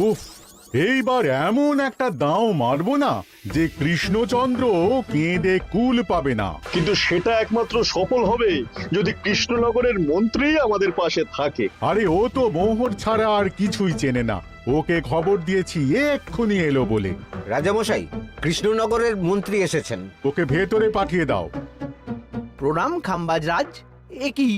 উফ, এইবার এমন একটা দাও মারবো না যে কৃষ্ণচন্দ্র কেঁদে কুল পাবে না। কিন্তু সেটা একমাত্র সফল হবে যদি কৃষ্ণনগরের মন্ত্রী আমাদের পাশে থাকে। আরে ও তো মোহর ছাড়া আর কিছুই চেনে না। ওকে খবর দিয়েছি এক্ষুনি এলো বলে। রাজামশাই, কৃষ্ণনগরের মন্ত্রী এসেছেন। ওকে ভেতরে পাঠিয়ে দাও। প্রণাম খাম্বাজরাজ। এ কি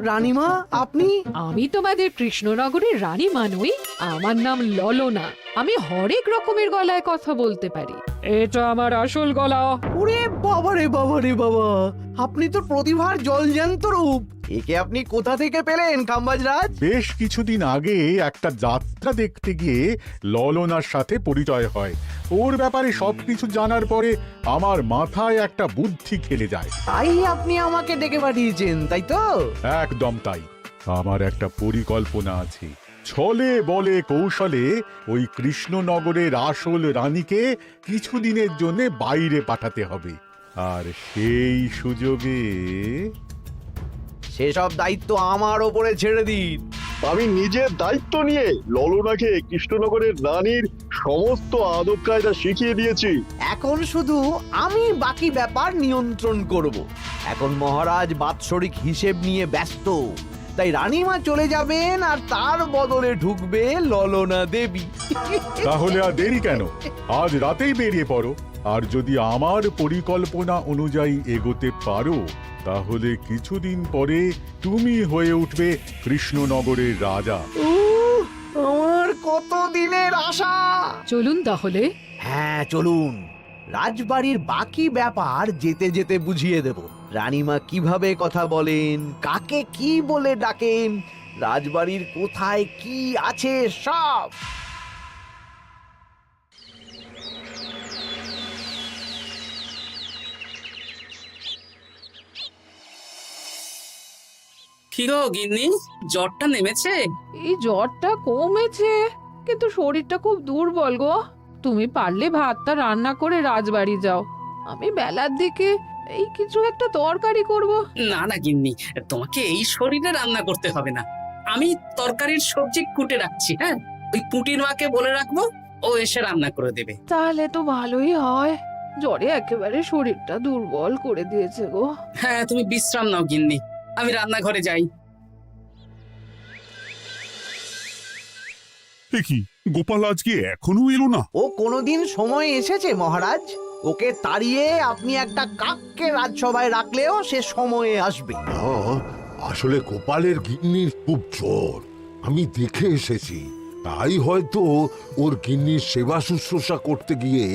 রানীমা, আপনি? আমি তোমাদের কৃষ্ণনগরের রানী নই। আমার নাম ললনা। আমি হরেক রকমের গলায় কথা বলতে পারি। এটা আমার আসল গলা। ওরে বাবা রে বাবা রে বাবা, আপনি তো প্রতিভার জলজ্যান্ত রূপ। একে আপনি কোথা থেকে পেলেন খাম্বাজরাজ? বেশ কিছুদিন আগে একটা যাত্রা দেখতে গিয়ে ললনার সাথে পরিচয় হয়। ওর ব্যাপারে সবকিছু জানার পরে আমার মাথায় একটা বুদ্ধি খেলে যায়। তাই আপনি আমাকে ডেকে পাঠিয়েছেন, তাই তো? একদম তাই। আমার একটা পরিকল্পনা আছে। ছলে বলে কৌশলে ওই কৃষ্ণনগরের আসল রানীকে কিছুদিনের জন্য বাইরে পাঠাতে হবে, আর সেই সুযোগে সেসব দায়িত্ব আমার ওপরে ছেড়ে দিন। আমি নিজের দায়িত্ব নিয়ে ললনাকে কৃষ্ণনগরের রানীর সমস্ত আদব কায়দা শিখিয়ে দিয়েছি। এখন শুধু আমি বাকি ব্যাপার নিয়ন্ত্রণ করব। এখন মহারাজ বাৎসরিক হিসেব নিয়ে ব্যস্ত, তাই রানীমা চলে যাবেন আর তার বদলে ঢুকবে ললনা দেবী। তাহলে আর দেরি কেন? আজ রাতেই বেরিয়ে পড়ো। আর যদি আমার পরিকল্পনা অনুযায়ী এগোতে পারো, তাহলে কিছুদিন পরে তুমি হয়ে উঠবে কৃষ্ণনগরের রাজা। আমার কত দিনের আশা। চলুন তাহলে। হ্যাঁ চলুন, রাজবাড়ির বাকি ব্যাপার যেতে যেতে বুঝিয়ে দেব। রানীমা কিভাবে কথা বলেন, কাকে কি বলে ডাকেন, রাজবাড়ির কোথায় কি আছে সব। কি গো গিন্নি, জ্বরটা নেমেছে? এই জ্বরটা কমেছে, কিন্তু শরীরটা খুব দুর্বল গো। তুমি পারলে ভাতটা রান্না করে রাজবাড়ি যাও। আমি বেলার দিকে এই কিছু একটা তরকারি করব। না না গিন্নি, তোমাকে এই শরীরে রান্না করতে হবে না। আমি তরকারির সবজি কুটে রাখছি। হ্যাঁ, ওই পুটির মাকে বলে রাখবো, ও এসে রান্না করে দেবে। তাহলে তো ভালোই হয়। জ্বরে একেবারে শরীরটা দুর্বল করে দিয়েছে গো। হ্যাঁ, তুমি বিশ্রাম নাও গিন্নি, আমি রান্নাঘরে যাই। কি গোপাল আজকে এখনো এলো না? ও কোনোদিন সময় এসেছে মহারাজ? ওকে তাড়িয়ে আপনি একটা কাককে রাজসভায় রাখলেও সে সময়ে আসবে। না, আসলে গোপালের গিন্নির খুব জ্বর, আমি দেখে এসেছি। তাই হয়তো ওর গিন্নির সেবা শুশ্রূষা করতে গিয়ে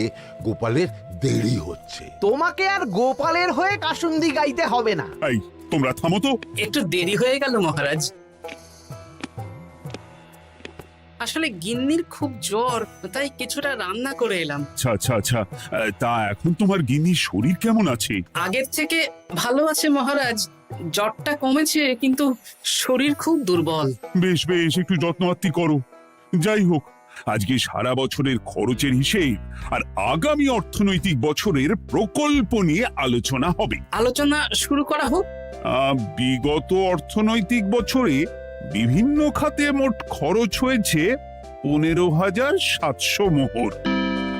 গোপালের দেরি হচ্ছে। তোমাকে আর গোপালের হয়ে কাসুন্দি গাইতে হবে না। এই তোমরা থামো তো। একটু দেরি হয়ে গেল মহারাজ। আসলে গিন্নির খুব জ্বর, তাই কিছুটা রান্না করে এলাম। আচ্ছা আচ্ছা আচ্ছা, তা এখন তোমার গিন্নির শরীর কেমন আছে? আগের থেকে ভালো আছে মহারাজ। জ্বরটা কমেছে, কিন্তু শরীর খুব দুর্বল। বেশ বেশ, একটু যত্ন আত্তি করো। যাই হোক, আজকে সারা বছরের খরচের হিসেব আর আগামী অর্থনৈতিক বছরের প্রকল্প নিয়ে আলোচনা হবে। আলোচনা শুরু করা হোক। বিগত অর্থনৈতিক বছরে বিভিন্ন খাতে মোট খরচ হয়েছে 15,700 মোহর,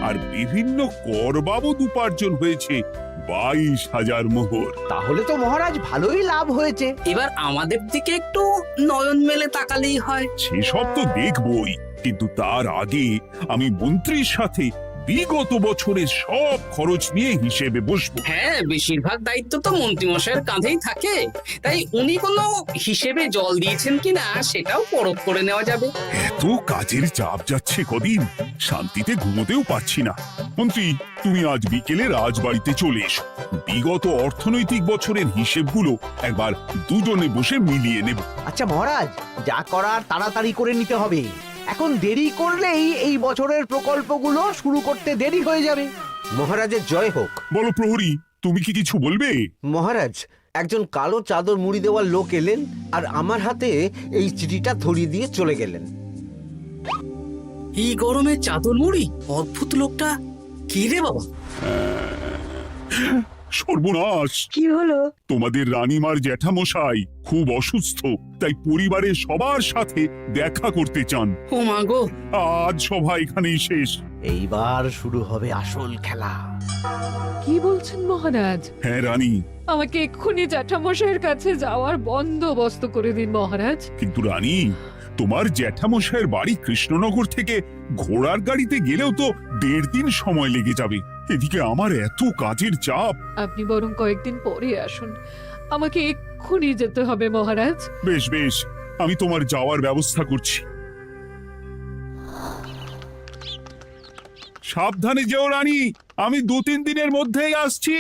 আর বিভিন্ন কর বাবদ উপার্জন হয়েছে 22,000 মোহর। তাহলে তো মহারাজ ভালোই লাভ হয়েছে। এবার আমাদের দিকে একটু নয়ন মেলে তাকালেই হয়। সেসব তো দেখবই, কিন্তু তার আগে আমি মন্ত্রীর সাথে বিগত বছরের সব খরচ নিয়ে হিসেবে বসবো। হ্যাঁ, বেশিরভাগ দায়িত্ব তো মন্ত্রীমশাইয়ের কাঁধেই থাকে, তাই উনি কোনো হিসেবে জল দিয়েছেন কিনা সেটাও পরখ করে নেওয়া যাবে। এত কাজের চাপ যাচ্ছে কদিন, শান্তিতে ঘুমোতেও পারছি না। মন্ত্রী, তুমি আজ বিকেলে রাজবাড়িতে চলে এসো। বিগত অর্থনৈতিক বছরের হিসেবগুলো একবার দুজনে বসে মিলিয়ে নেব। আচ্ছা মহারাজ, যা করার তাড়াতাড়ি করে নিতে হবে। এখন দেরি করলেই এই বছরের প্রকল্পগুলো শুরু করতে দেরি হয়ে যাবে। মহারাজের জয় হোক। বলো প্রহরী, তুমি কি কিছু বলবে? মহারাজ, একজন কালো চাদর মুড়ি দেওয়ার লোক এলেন আর আমার হাতে এই চিঠিটা ধরিয়ে দিয়ে চলে গেলেন। এই গরমে চাদর মুড়ি? অদ্ভুত লোকটা। কি রে বাবা? সর্বনাশ! কি হলো? তোমাদের রানীমার জ্যাঠামশাই খুব অসুস্থ, তাই পরিবারের সবার সাথে দেখা করতে চান। ও মা গো, আজ সভা এখানেই শেষ। এইবার শুরু হবে আসল খেলা। কি বলছেন মহারাজ? হ্যাঁ রানী, আমাকে এক্ষুনি জ্যাঠামশাইয়ের কাছে যাওয়ার বন্দোবস্ত করে দিন মহারাজ। কিন্তু রানী, তোমার জ্যাঠামশাইয়ের বাড়ি কৃষ্ণনগর থেকে ঘোড়ার গাড়িতে গেলেও তো 1.5 দিন সময় লেগে যাবে। এদিকে আমার এত কাজের চাপ। আপনি বরং কয়েকদিন পরে আসুন, আমাকে এক্ষুনি যেতে হবে মহারাজ। বেশ বেশ, আমি তোমার যাওয়ার ব্যবস্থা করছি। সাবধানে যেও রানী, আমি 2-3 দিনের মধ্যেই আসছি।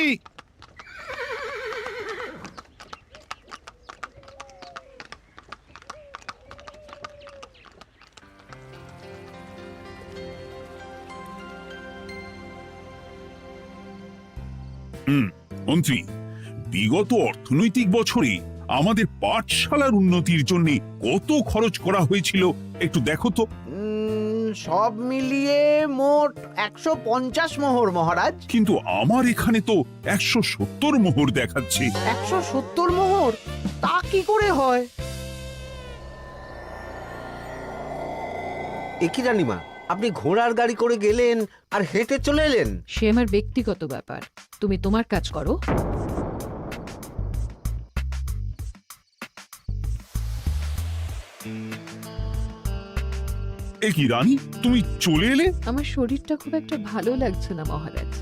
মন্ত্রী, বিগত অর্থনৈতিক বছরে আমাদের পাঠশালার উন্নতির জন্য কত খরচ করা হয়েছিল একটু দেখো তো। সব মিলিয়ে মোট 150 মোহর মহারাজ। কিন্তু আমার এখানে তো 170 মোহর দেখাচ্ছে। 170 মোহর? তা কি করে হয়? একই রানীমা, আপনি ঘোড়ার গাড়ি করে গেলেন আর হেঁটে চলে এলেন? সে আমার ব্যক্তিগত ব্যাপার, তুমি তোমার কাজ করো। এ কি রানী, তুমি চলে এলে? আমার শরীরটা খুব একটা ভালো লাগছে না মহারাজ,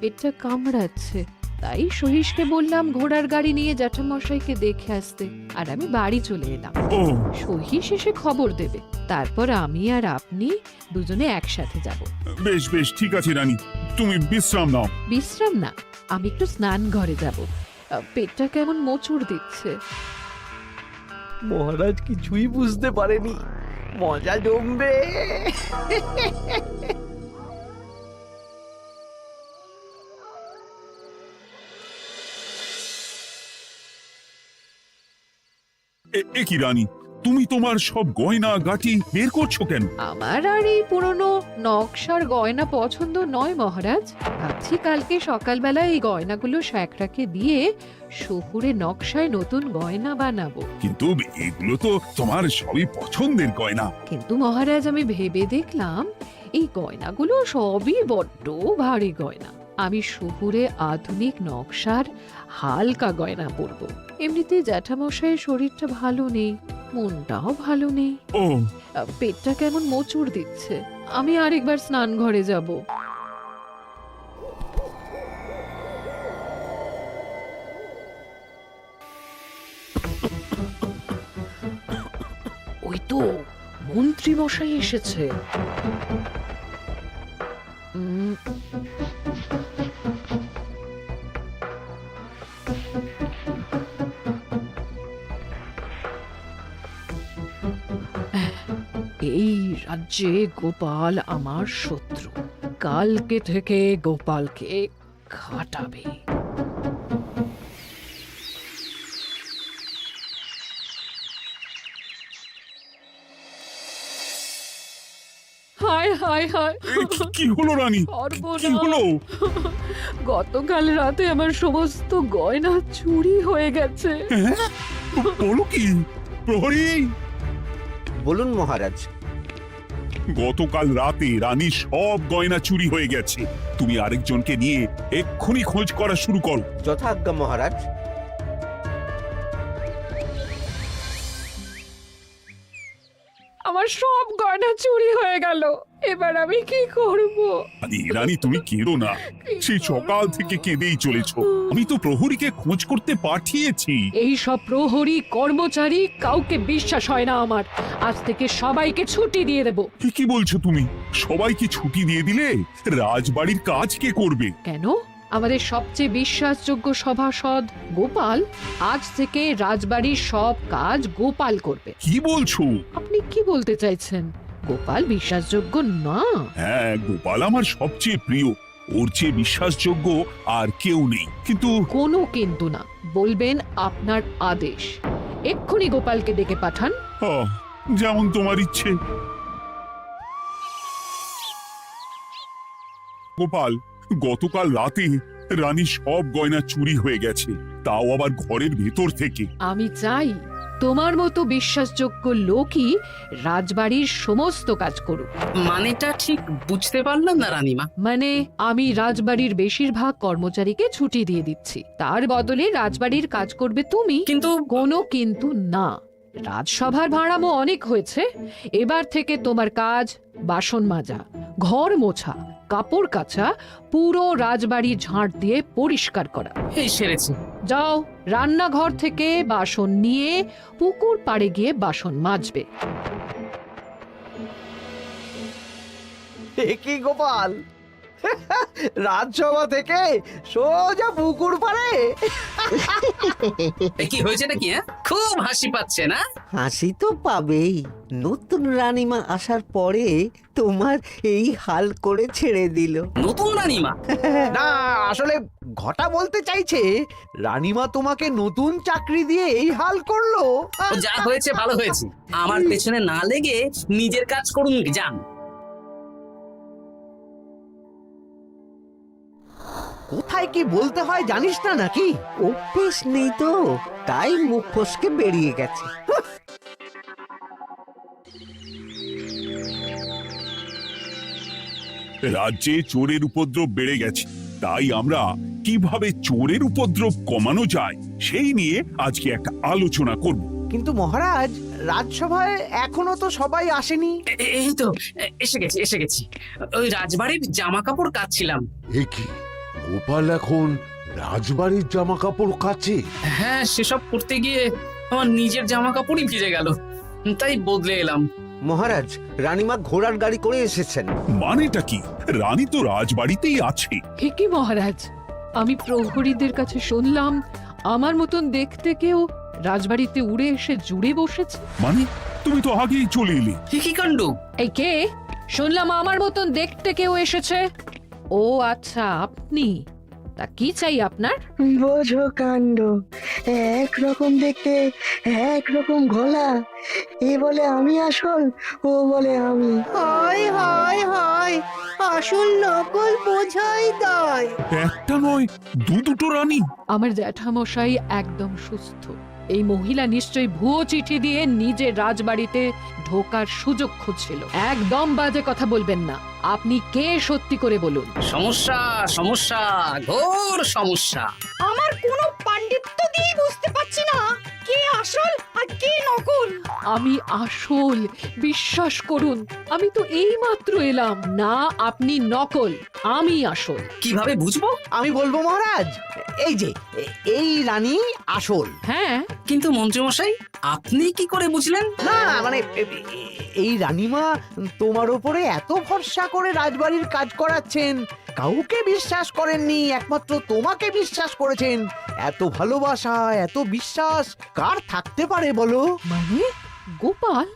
পেটটা কামড়াচ্ছে। তাই সহিসকে বললাম ঘোড়ার গাড়ি নিয়ে জ্যাঠামশাইকে দেখে আসতে, আর আমি বাড়ি চলে এলাম। ও, সহিস এসে খবর দেবে, তারপর আমি আর আপনি দুজনে একসাথে যাব। বেশ বেশ, ঠিক আছে রানী, তুমি বিশ্রাম নাও। বিশ্রাম না, আমি একটু স্নান ঘরে যাব, পেটটা কেমন মোচড় দিচ্ছে। মহারাজ কিছুই বুঝতে পারেনি, মজা জমবে। এ কি রানী, তুমি তোমার সব গয়না গাটি বের করছো কেন? আমার আর এই পুরনো নকশার গয়না পছন্দ নয় মহারাজ। ভাবছি কালকে সকালবেলা এই গয়নাগুলো শ্যাকরাকে দিয়ে শহুরে নকশায় নতুন গয়না বানাবো। কিন্তু এগুলো তো তোমার সবই পছন্দের গয়না। কিন্তু মহারাজ, আমি ভেবে দেখলাম এই গয়নাগুলো সবই বড্ড ভারী গয়না। আমি শহুরে আধুনিক নকশার হালকা গয়না পরবো। এমনিতে জ্যাঠামশাইয়ের শরীরটা ভালো নেই, মনটাও ভালো নেই, ও, পেটটা কেমন মোচড় দিচ্ছে। আমি আরেকবার স্নান ঘরে যাব। ওই তো মন্ত্রী মশাই এসেছে। এই রাজ্যে গোপাল আমার শত্রু, কালকে থেকে গোপালকে খাটাবে। হায় হায় হায়, কি হলো রানী, কি হলো? গতকাল রাতে আমার সমস্ত গয়না চুরি হয়ে গেছে। হ্যাঁ? বলো কি প্রহরী? বলুন মহারাজ। গতকাল রাতে রানীর সব গয়না চুরি হয়ে গেছে। তুমি আরেকজনকে নিয়ে এক্ষুনি খোঁজ করা শুরু করো। যথাজ্ঞা মহারাজ। আমার সব গয়না চুরি হয়ে গেল, এবার আমি কি করব? রানী তুমি কেঁদো না, সেই সকাল থেকে কেঁদেই চলেছ। আমি তো প্রহরীকে খোঁজ করতে পাঠিয়েছি। এই সব প্রহরী কর্মচারী কাউকে বিশ্বাস হয় না আমার। আজ থেকে সবাইকে ছুটি দিয়ে দেব। কি বলছো তুমি? সবাইকে ছুটি দিয়ে দিলে রাজবাড়ির কাজ কে করবে? কেন? আমাদের সবচেয়ে বিশ্বাসযোগ্য সভাসদ গোপাল আজ থেকে রাজবাড়ির সব কাজ গোপাল করবে। কি বলছো? আপনি কি বলতে চাইছেন? গোপাল বিশ্বাসযোগ্য না? হ্যাঁ, গোপাল আমার সবচেয়ে প্রিয়। ওর চেয়ে বিশ্বাসযোগ্য আর কেউ নেই। কিন্তু কোনো কিন্তু না, বলবেন আপনার আদেশ। এক্ষুনি গোপালকে ডেকে পাঠান। যেমন তোমার ইচ্ছে। গোপাল, গতকাল রাতে রানীর সব গয়না চুরি হয়ে গেছে, তাও আবার ঘরের ভেতর থেকে। আমি চাই তোমার মতো বিশ্বাসযোগ্য লোকই রাজবাড়ির সমস্ত কাজ করুক। মানেটা ঠিক বুঝতে পারলাম না রানীমা। মানে আমি রাজবাড়ির বেশিরভাগ কর্মচারীকে ছুটি দিয়ে দিচ্ছি, তার বদলে রাজবাড়ির কাজ করবে তুমি। কিন্তু কোনো কিন্তু না, রাজসভার ভাড়ামো অনেক হয়েছে। এবার থেকে তোমার কাজ বাসন মাজা, ঘর মোছা, কাপড় কাচা, পুরো রাজবাড়ি ঝাঁট দিয়ে পরিষ্কার করা। এই সেরেছে। যাও, রান্নাঘর থেকে বাসন নিয়ে পুকুর পাড়ে গিয়ে বাসন মাজবে। এ কি গোপাল, রাজসভা থেকে সোজা পুকুর পাড়ে? কি হয়েছে নাকি? খুব হাসি পাচ্ছে না? হাসি তো পাবেই, নতুন রানীমা আসার পরে তোমার এই হাল করে ছেড়ে দিল। নতুন রানীমা? না, আসলে ঘটা বলতে চাইছে রানীমা তোমাকে নতুন চাকরি দিয়ে এই হাল করলো। ও যা হয়েছে ভালো হয়েছে, আমার পেছনে না লেগে নিজের কাজ করুন যান। কোথায় কি বলতে হয় জানিস না নাকি? অভ্যেস নেই তো, তাই মুখ ফসকে বেরিয়ে গেছে। রাজ্যে চোরের উপদ্রব বেড়ে গেছে, তাই আমরা কিভাবে চোরের উপদ্রব কমানো যায় সেই নিয়ে আজকে একটা আলোচনা করব। কিন্তু মহারাজ, রাজসভায় এখনো তো সবাই আসেনি। এই তো এসে গেছি। ওই রাজবাড়ির জামা কাপড় কাচ্ছিলাম। এ কি, গোপাল এখন রাজবাড়ির জামা কাপড় কাচে? হ্যাঁ, সেসব করতে গিয়ে আমার নিজের জামা কাপড়ই ভিজে গেল, তাই বদলে এলাম। মহারাজ, রানীমা ঘোড়ার গাড়ি করে এসেছেন। মানেটা কি? রানী তো রাজবাড়িতেই আছে। কি মহারাজ, আমি প্রহরীদের কাছে শুনলাম আমার মতন দেখতে কেউ রাজবাড়িতে উড়ে এসে জুড়ে বসেছে। মানে তুমি তো আগেই চলে এলে। কি কাণ্ড! এই কে? শুনলাম আমার মতন দেখতে কেউ এসেছে। ও আচ্ছা, আপনি। তা কি চাই আপনার? বোঝো কাণ্ড, একরকম দেখতে একরকম গলা। এ বলে আমি আসল, ও বলে আমি। হায় হায় হায়, আসল নকল বোঝাই দায়। একটা নয়, দুটো রানী। আমার জ্যাঠামশাই একদম সুস্থ। এই মহিলা নিশ্চয়ই ভুয়ো চিঠি দিয়ে নিজের রাজবাড়িতে ঢোকার সুযোগ খুঁজছিল। একদম বাজে কথা বলবেন না। আপনি কে সত্যি করে বলুন। সমস্যা সমস্যা, ঘোর সমস্যা। আমার কোনো পাণ্ডিত্য দিয়ে বুঝতে পারছি না কে আসল আর কে নকল। আমি আসল, বিশ্বাস করুন। আমি তো এই মাত্র এলাম। না, আপনি নকল, আমি আসল। কিভাবে বুঝবো? আমি বলবো মহারাজ, এই যে এই রানী আসল। হ্যাঁ, কিন্তু মন্ত্রীমশাই, আপনি কি করে বুঝলেন? না মানে এই রানীমা তোমার উপরে এত ভরসা করে রাজবাড়ির কাজ করাচ্ছেন, কাউকে বিশ্বাস করেননি, একমাত্র তোমাকে বিশ্বাস করেছেন। এত ভালোবাসা, এত বিশ্বাস কার থাকতে পারে বলো? মানে গোপাল,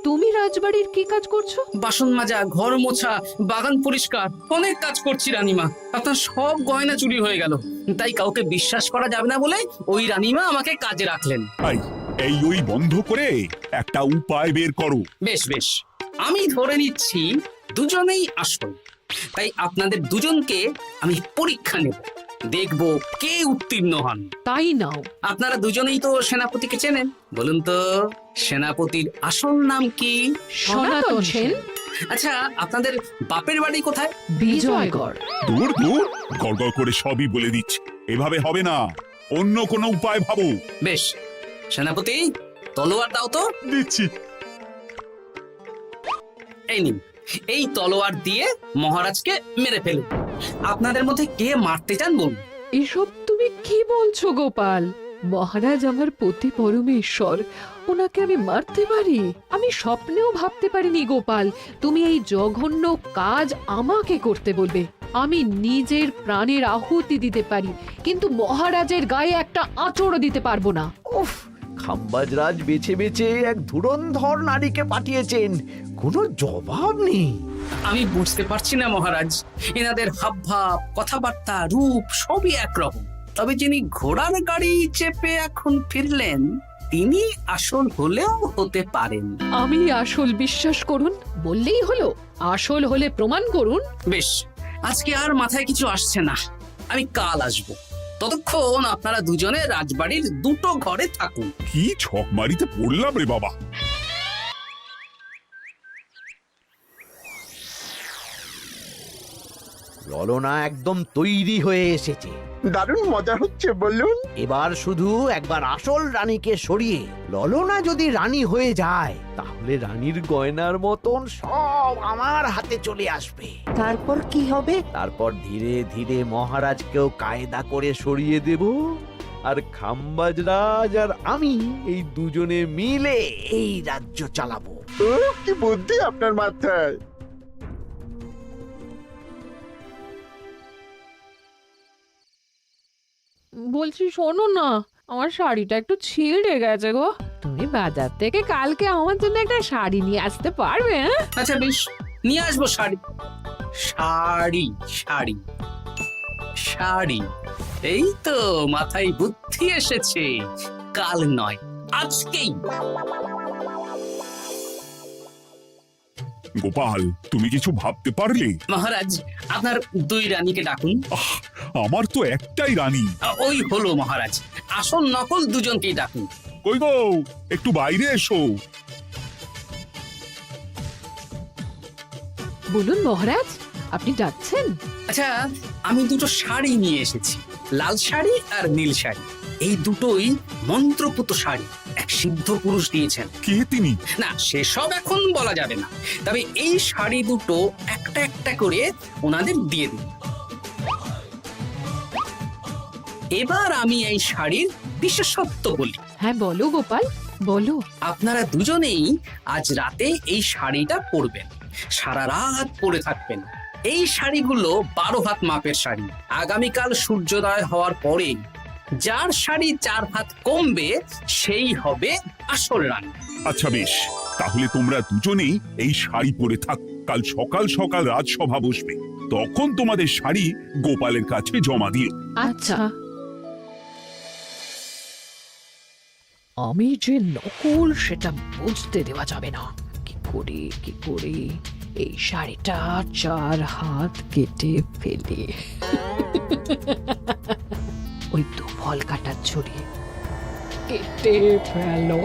তুমি রাজবাড়ির কি কাজ করছো? বাসন মাজা, ঘর মোছা, বাগান পরিষ্কার, অনেক কাজ করছি রানীমা। আপনার সব গয়না চুরি হয়ে গেল, তাই কাউকে বিশ্বাস করা যাবে না বলে ওই রানীমা আমাকে কাজে রাখলেন। এই ওই বন্ধ করে একটা উপায় বের করো। বেশ বেশ, আমি ধরে নিচ্ছি দুজনেই আসল। তাই আপনাদের দুজনকে আমি পরীক্ষা নেব, দেখব কে উত্তীর্ণ হন। তাই নাও। আপনারা দুজনেই তো সেনাপতিকে চেনেন, বলুন তো সেনাপতির আসল নাম কি? সনাতন সেন। আচ্ছা, আপনাদের বাপের বাড়ি কোথায়? বিজয়গড়। দূর দূর, গড়গড় করে সবই বলে দিচ্ছে। এভাবে হবে না, অন্য কোনো উপায় ভাবো। বেশ, সেনাপতি তলোয়ার দাও তো। দিচ্ছি। এই নিন, এই তলোয়ার দিয়ে মহারাজকে মেরে ফেলুন। আপনাদের মধ্যে কে মারতে চান বলুন। এসব তুমি কি বলছো গোপাল? মহারাজ আমার পতি পরমেশ্বর, ওনাকে আমি মারতে পারি? আমি স্বপ্নেও ভাবতে পারিনি গোপাল তুমি এই জঘন্য কাজ আমাকে করতে বলবে। আমি নিজের প্রাণের আহুতি দিতে পারি, কিন্তু মহারাজের গায়ে একটা আঁচড়ও দিতে পারবো না। উফ, খাম্বাজরাজ বেছে বেছে এক ধুরন্ধর নারীকে পাঠিয়েছেন, কোনো জবাব নেই। আমি বুঝতে পারছি না মহারাজ, এনাদের হাবভাব, কথাবার্তা, রূপ সবই একরকম। তবে যিনি ঘোড়ার গাড়ি চেপে এখন ফিরলেন, তিনি আসল হলেও হতে পারেন। আমি আসল, বিশ্বাস করুন। বললেই হলো? আসল হলে প্রমাণ করুন। বেশ, আজকে আর মাথায় কিছু আসছে না। আমি কাল আসবো। ততক্ষণ আপনারা দুজনে রাজবাড়ির দুটো ঘরে থাকুন। কি ছকমারিতে পড়লাম রে বাবা। ললনা একদম তৈরি হয়ে এসেছে। দারুণ মজা হচ্ছে বলুন। এবার শুধু একবার আসল রানীকে সরিয়ে ললনা যদি রানী হয়ে যায়, তাহলে রানীর গয়নার মতন সব আমার হাতে চলে আসবে। তারপর কি হবে? তারপর ধীরে ধীরে মহারাজকেও কায়দা করে সরিয়ে দেব, আর খাম্বাজ রাজ আর আমি এই দুজনে মিলে এই রাজ্য চালাবো। কি বুদ্ধি আপনার মাথায়। বলছি শোনো না, আমার শাড়িটা একটু ছিঁড়ে গেছে গো। তুমি বাজার থেকে কালকে আমার জন্য একটা শাড়ি নিয়ে আসতে পারবে? হ্যাঁ? আচ্ছা বেশ, নিয়ে আসবো শাড়ি। শাড়ি শাড়ি শাড়ি, এই তো মাথায় বুদ্ধি এসেছে। কাল নয়, আজকেই। গোপাল, তুমি কিছু ভাবতে পারলে? মহারাজ, আপনার দুই রানীকে ডাকুন। আমার তো একটাই রানী। ওই হলো মহারাজ, আসল নকল দুজনকেই ডাকুন। কই গো, একটু বাইরে এসো। বলুন মহারাজ, আপনি ডাকছেন? আচ্ছা, আমি দুটো শাড়ি নিয়ে এসেছি, লাল শাড়ি আর নীল শাড়ি। এই দুটোই মন্ত্রপুত শাড়ি, এক সিদ্ধ পুরুষ দিয়েছেন। কে তিনি? না, সেসব এখন বলা যাবে না, তবে এই শাড়ি দুটো একটা একটা করে ওনাদের দিয়ে দিন। এবার আমি এই শাড়ির বিশেষত্ব বলি। হ্যাঁ বলো গোপাল, বলো। আপনারা দুজনেই আজ রাতে এই শাড়িটা পরবেন, সারা রাত পরে থাকবেন। এই শাড়িগুলো 12 হাত মাপের শাড়ি। আগামীকাল সূর্যোদয় হওয়ার পরে যার শাড়ি 4 হাত কমবে সেই হবে আসল রানী। আচ্ছা বেশ, তাহলে তোমরা দুজনেই এই শাড়ি পরে থাক। কাল সকাল সকাল রাজসভা বসবে, তখন তোমাদের শাড়ি গোপালের কাছে জমা দিও। আচ্ছা। আমি যে নকল সেটা বুঝতে দেওয়া যাবে না। কি করে এই শাড়িটা 4 হাত কেটে ফেলে ওই তো ফল কাটার ছড়ি কেটে ফেলো।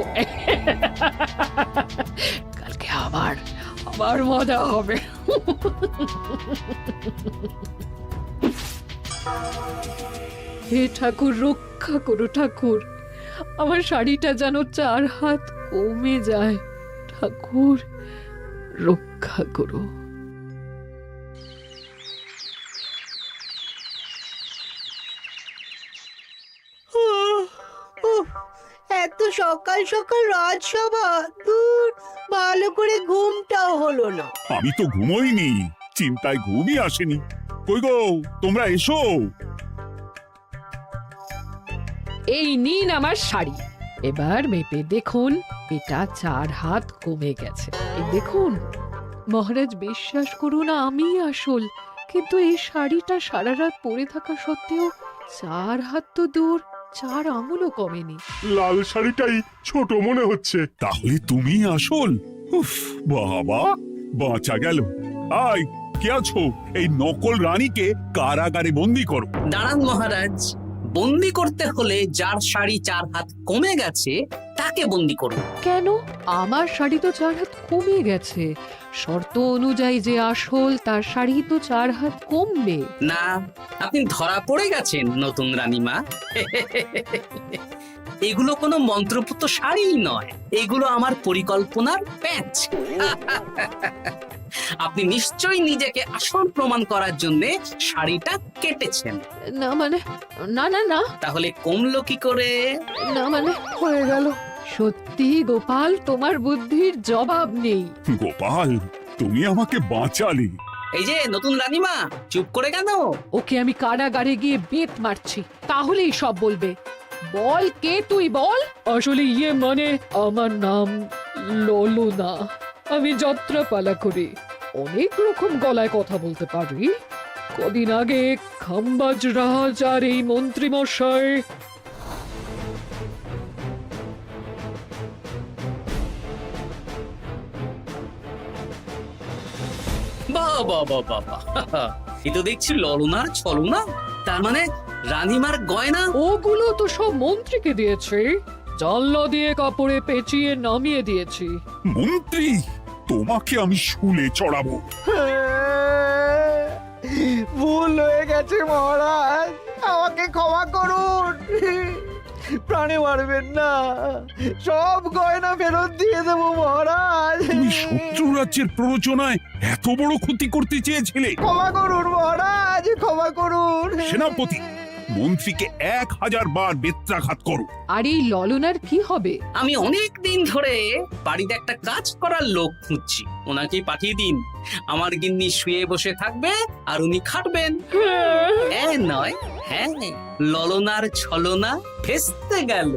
কালকে আবার মজা হবে। হে ঠাকুর, রক্ষা করো ঠাকুর, আমার শাড়িটা যেন 4 হাত কমে যায়। ঠাকুর রক্ষা করো। এত সকাল সকাল রাজসভা, দূর, ভালো করে ঘুমটাও হলো না। আমি তো ঘুমোইনি, চিন্তায় ঘুমই আসেনি। কই গো, তোমরা এসো। এই নিন আমার শাড়ি, এবার মেপে দেখুন, এটা 4 হাত কমে গেছে। এই দেখুন মহারাজ, বিশ্বাস করুন আমি আসল, কিন্তু এই শাড়িটা সারা রাত পরে থাকা সত্ত্বেও 4 হাত তো দূর, 4 আঙুলও কমেনি। লাল শাড়িটাই ছোট মনে হচ্ছে। তাহলে তুমি আসল? উফ বাবা, বাঁচা গেল। আয়, কে আছো? এই নকল রানীকে কারাগারে বন্দি করো। দাঁড়ান মহারাজ, বন্দি করতে হলে যার শাড়ি 4 হাত কমে গেছে তাকে বন্দি করুন। কেন? আমার শাড়ি তো 4 হাত কমে গেছে। শর্ত অনুযায়ী যে আসল তার শাড়ি তো 4 হাত কমবে না, আপনি ধরা পড়ে গেছেন নতুন রানীমা। এগুলো কোনো মন্ত্রপুত শাড়ি নয়, এগুলো আমার পরিকল্পনার প্যাচ। আপনি নিশ্চয়ই নিজেকে আসল প্রমাণ করার জন্য শাড়িটা কেটেছেন। না মানে, না না না, তাহলে কমলো কি করে? না মানে হয়ে গেল। সত্যি গোপাল, তোমার বুদ্ধির জবাব নেই। গোপাল, তুমি আমাকে বাঁচালে। এই যে নতুন রানীমা, চুপ করে কেন? ওকে আমি কারাগারে গিয়ে বেত মারছি, তাহলেই সব বলবে। বল, কে তুই বল। আসলে মানে আমার নাম ললনা, আমি যাত্রাপালা করি, অনেক রকম গলায় কথা বলতে পারি। কদিন আগে খাম্বাজ রাজ আর এই মন্ত্রী মশাই বাহ বাহ বাহ বাহ, এ তো দেখছি ললনার ছলনা। তার মানে রানীমার গয়না? ওগুলো তো সব মন্ত্রীকে দিয়েছি, জানলা দিয়ে কাপড়ে পেঁচিয়ে নামিয়ে দিয়েছি। মন্ত্রী, তোমাকে আমি শুলে চড়াবো। ভুল হয়ে গেছে মহারাজ, আমাকে ক্ষমা করুন। প্রাণে মারবেন না, সব গয়না ফেরত দিয়ে দেবো মহারাজ। তুমি শত্রু রাজ্যের প্ররোচনায় এত বড় ক্ষতি করতে চেয়েছিলে? ক্ষমা করুন মহারাজ, ক্ষমা করুন। সেনাপতি, মন্ত্রীকে 1000 বার বেত্রাঘাত করো। আর এই ললনার কি হবে? আমি অনেক দিন ধরে বাড়িতে একটা কাজ করার লোক খুঁজছি, ওনাকে পাঠিয়ে দিন। আমার গিন্নি শুয়ে বসে থাকবে আর উনি খাটবেন। নয়, হ্যাঁ, ললনার ছলনা ভেস্তে গেল।